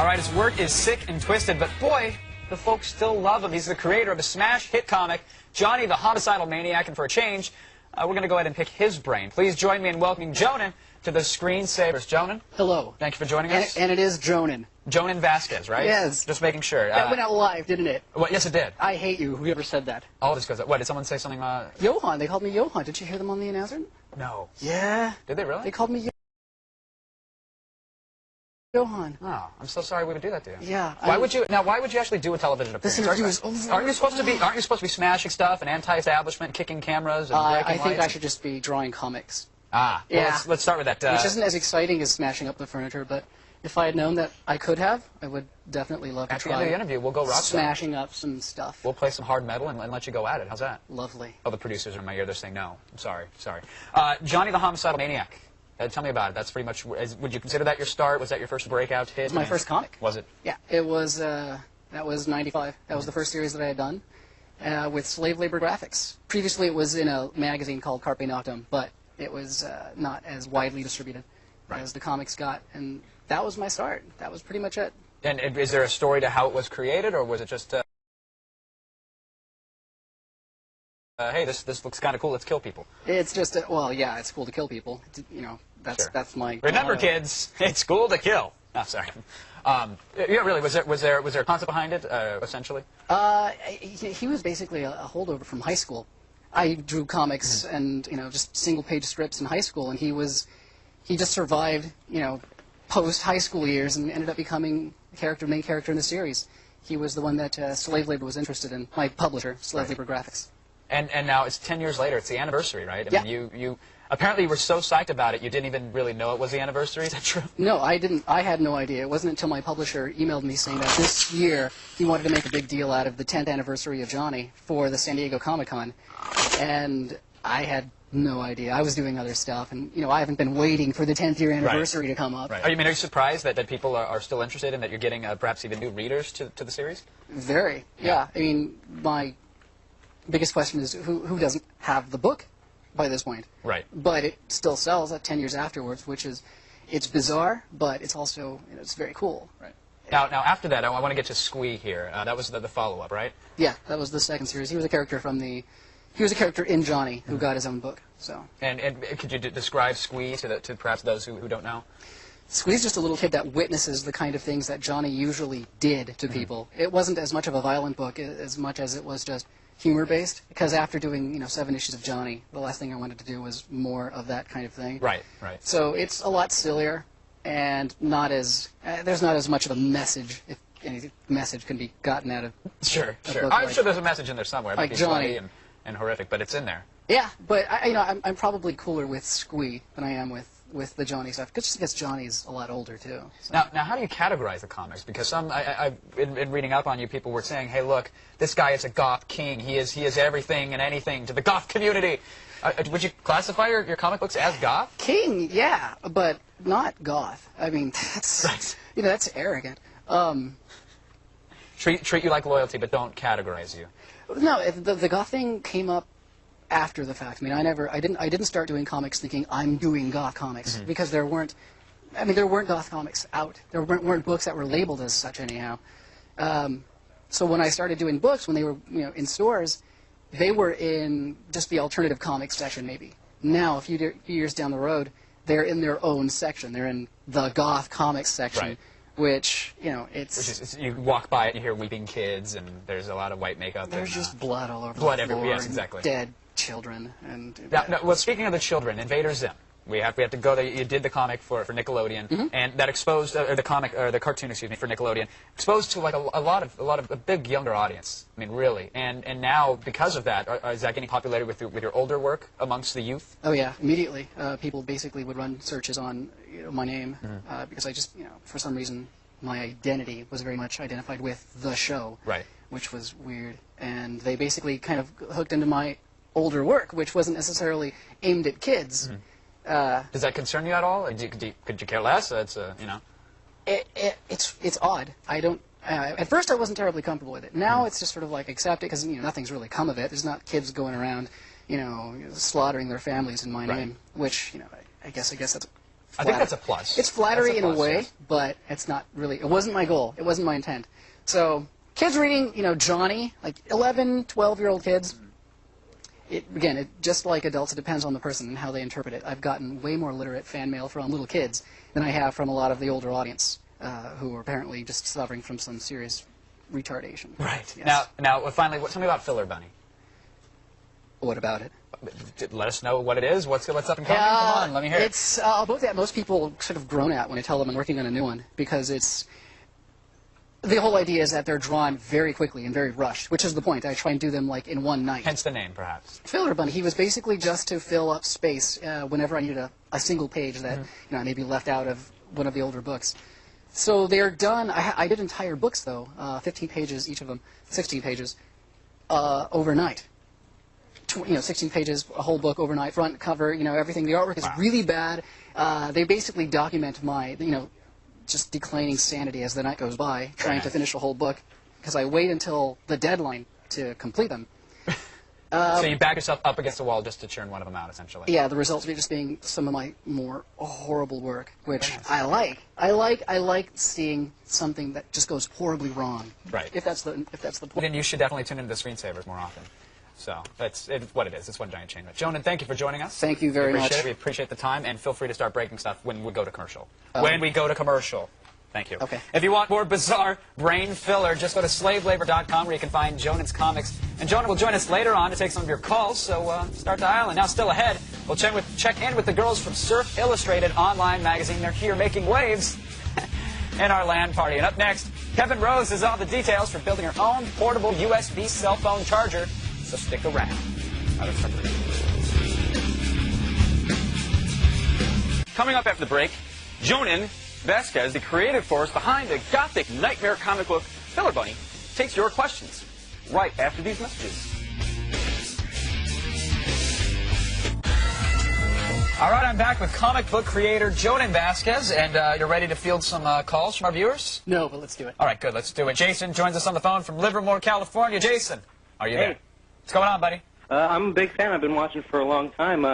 right, his work is sick and twisted, but boy, the folks still love him. He's the creator of the smash hit comic, Johnny the Homicidal Maniac, and for a change, we're going to go ahead and pick his brain. Please join me in welcoming Jhonen to the ScreenSavers. Jhonen? Hello. Thank you for joining us. And it is Jhonen. Jhonen Vasquez, right? Yes. Just making sure. That went out live, didn't it? Well, yes, it did. I hate you, whoever said that. All this goes up. What, did someone say something? Johan. They called me Johan. Did you hear them on the announcer? No. Yeah. Did they really? They called me Johan. Oh, I'm so sorry we would do that to you. Yeah. Why would you actually do a television appearance? This interview is over. Aren't you supposed to be smashing stuff and anti-establishment, kicking cameras and breaking I think lights? I should just be drawing comics. Ah. Well, yeah. let's start with that. Which isn't as exciting as smashing up the furniture, but if I had known that I could have, I would definitely love to At the try. end of the interview, we'll go rock smashing up some stuff. We'll play some hard metal and let you go at it. How's that? Lovely. Oh, the producers are in my ear. They're saying no. I'm sorry. Sorry. Johnny the Homicidal Maniac. Tell me about it. That's pretty much. Would you consider that your start? Was that your first breakout hit? It was my first comic. Was it? Yeah. It was. That was '95. That was the first series that I had done with slave labor graphics. Previously, it was in a magazine called Carpe Noctem, but it was not as widely distributed as the comics got, and that was my start. That was pretty much it. And is there a story to how it was created, or was it just? Hey, this looks kind of cool. Let's kill people. It's just, well, yeah, it's cool to kill people. You know, that's my. Remember, kids, it's cool to kill. Oh, sorry. Yeah, really. Was there a concept behind it, essentially? He was basically a holdover from high school. I drew comics and just single-page strips in high school, and he just survived post high school years and ended up becoming the main character in the series. He was the one that slave labor was interested in. My publisher, Slave Labor Graphics. And now it's 10 years later. It's the anniversary, right? I mean, you apparently were so psyched about it, you didn't even really know it was the anniversary. Is that true? No, I didn't. I had no idea. It wasn't until my publisher emailed me saying that this year he wanted to make a big deal out of the 10th anniversary of Johnny for the San Diego Comic-Con, and I had no idea. I was doing other stuff, and I haven't been waiting for the 10th year anniversary to come up. Right. Are you surprised that people are still interested and that you're getting perhaps even new readers to the series? Very. Yeah. I mean, my biggest question is who doesn't have the book by this point? Right. But it still sells at 10 years afterwards, which is, it's bizarre, but it's also, it's very cool. Right. Now after that, I want to get to Squee here. That was the follow-up, right? Yeah, that was the second series. He was a character in Johnny who got his own book. So. And could you describe Squee to perhaps those who don't know? Squee's just a little kid that witnesses the kind of things that Johnny usually did to people. It wasn't as much of a violent book as much as it was just humor-based, because after doing 7 issues of Johnny, the last thing I wanted to do was more of that kind of thing. Right, right. So it's a lot sillier, and there's not as much of a message, if any message can be gotten out of. Sure. I'm sure there's a message in there somewhere. It might be Johnny funny and horrific, but it's in there. Yeah, but I'm probably cooler with Squee than I am with the Johnny stuff, just because Johnny's a lot older too. So. Now, how do you categorize the comics? Because in reading up on you, people were saying, "Hey, look, this guy is a goth king. He is everything and anything to the goth community." Would you classify your comic books as goth? King, yeah, but not goth. I mean, that's that's arrogant. Treat you like loyalty, but don't categorize you. No, the goth thing came up after the fact. I mean, I didn't start doing comics thinking I'm doing goth comics, because there weren't goth comics out. There weren't books that were labeled as such anyhow. So when I started doing books, when they were in stores, they were in just the alternative comics section maybe. Now, a few years down the road, they're in their own section. They're in the goth comics section. Right. Which, you walk by it and you hear weeping kids, and there's a lot of white makeup. There's just blood all over the floor. Yes, exactly. Dead children. And well, speaking of the children, Invader Zim. We have to go there. You did the comic for Nickelodeon, and that exposed the cartoon, excuse me, for Nickelodeon, exposed to like a lot of a big younger audience. I mean, really. And now because of that, is that getting popularity with your older work amongst the youth? Oh yeah, immediately. People basically would run searches on my name because I just for some reason my identity was very much identified with the show, right? Which was weird, and they basically kind of hooked into my older work, which wasn't necessarily aimed at kids. Does that concern you at all? Could you care less? It's It's odd. I don't. At first, I wasn't terribly comfortable with it. Now it's just sort of like accept it because nothing's really come of it. There's not kids going around slaughtering their families in my name, which I guess that's I think that's a plus. It's flattery That's a in a plus, way, yes. but it's not really. It wasn't my goal. It wasn't my intent. So kids reading, Johnny, like 11, 12-year-old kids. Again, just like adults, it depends on the person and how they interpret it. I've gotten way more literate fan mail from little kids than I have from a lot of the older audience who are apparently just suffering from some serious retardation. Right. Yes. Now, finally, tell me about Filler Bunny. What about it? Let us know what it is. What's up and coming? Come on, let me hear it. It's about that most people sort of groan at when I tell them I'm working on a new one, because the whole idea is that they're drawn very quickly and very rushed, which is the point. I try and do them like in one night. Hence the name, perhaps. Filler Bunny, he was basically just to fill up space whenever I needed a single page that I maybe left out of one of the older books. So they're done. I did entire books, though, 15 pages, each of them, 16 pages, overnight. 16 pages, a whole book overnight, front, cover, everything. The artwork is really bad. They basically document my, just declining sanity as the night goes by, trying to finish a whole book, because I wait until the deadline to complete them. So you back yourself up against the wall just to churn one of them out, essentially. Yeah, the results just being some of my more horrible work, which I like. I like seeing something that just goes horribly wrong. Right. If that's the point. Then you should definitely tune into the Screensavers more often. So it's what it is. It's one giant chain. Jhonen, thank you for joining us. Thank you very much. We appreciate the time, and feel free to start breaking stuff when we go to commercial. When we go to commercial. Thank you. Okay. If you want more bizarre brain filler, just go to slavelabor.com where you can find Jhonen's comics. And Jhonen will join us later on to take some of your calls, so start dialing. Now, still ahead, we'll check in with the girls from Surf Illustrated online magazine. They're here making waves in our LAN party. And up next, Kevin Rose has all the details for building her own portable USB cell phone charger. So stick around. Coming up after the break, Jhonen, Vasquez, the creative force behind the gothic nightmare comic book Filler Bunny, takes your questions right after these messages. All right, I'm back with comic book creator Jhonen Vasquez, and you're ready to field some calls from our viewers? No, but let's do it. All right, good. Let's do it. Jason joins us on the phone from Livermore, California. Jason, are you there? What's going on, buddy? I'm a big fan. I've been watching for a long time.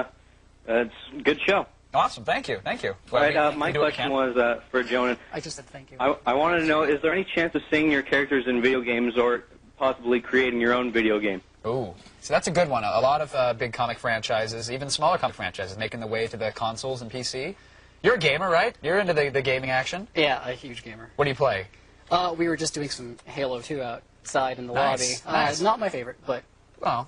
It's a good show. Awesome. Thank you. Thank you. All right, my question was for Jhonen. I just said thank you. I wanted to know, is there any chance of seeing your characters in video games or possibly creating your own video game? Ooh. So that's a good one. A lot of big comic franchises, even smaller comic franchises, making the way to the consoles and PC. You're a gamer, right? You're into the gaming action? Yeah, a huge gamer. What do you play? We were just doing some Halo 2 outside in the Nice. lobby. Nice. Not my favorite, but Well,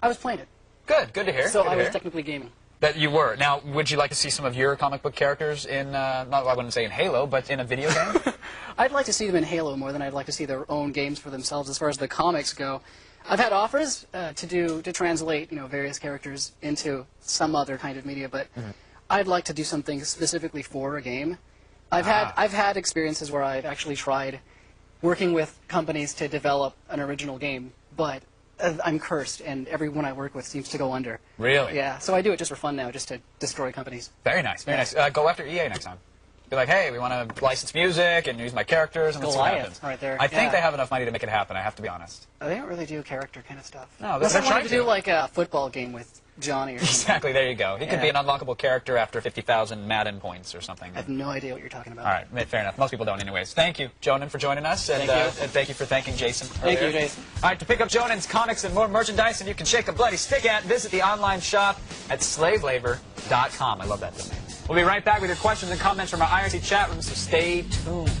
I was playing it. good. Good to hear. So Good to I was hear. technically gaming. That you were. Now, would you like to see some of your comic book characters in, not I wouldn't say in Halo, but in a video game? I'd like to see them in Halo more than I'd like to see their own games for themselves as far as the comics go. I've had offers to translate various characters into some other kind of media, but I'd like to do something specifically for a game. I've had experiences where I've actually tried working with companies to develop an original game, but I'm cursed, and everyone I work with seems to go under. Really? Yeah, so I do it just for fun now, just to destroy companies. Very nice. Very nice. Go after EA next time. Be like, hey, we want to license music and use my characters, and let's see what Goliath, happens. right there. I think Yeah. they have enough money to make it happen, I have to be honest. They don't really do character kind of stuff. No, Unless they're I wanted trying to to. do like a football game with Johnny or something. Exactly, there you go. He could be an unlockable character after 50,000 Madden points or something. I have no idea what you're talking about. All right, fair enough. Most people don't anyways. Thank you, Jhonen, for joining us, and thank you for thanking Jason Thank earlier. you, Jason. All right, to pick up Jhonen's comics and more merchandise and you can shake a bloody stick at, visit the online shop at slavelabor.com. I love that domain. We'll be right back with your questions and comments from our IRC chat room, so stay tuned.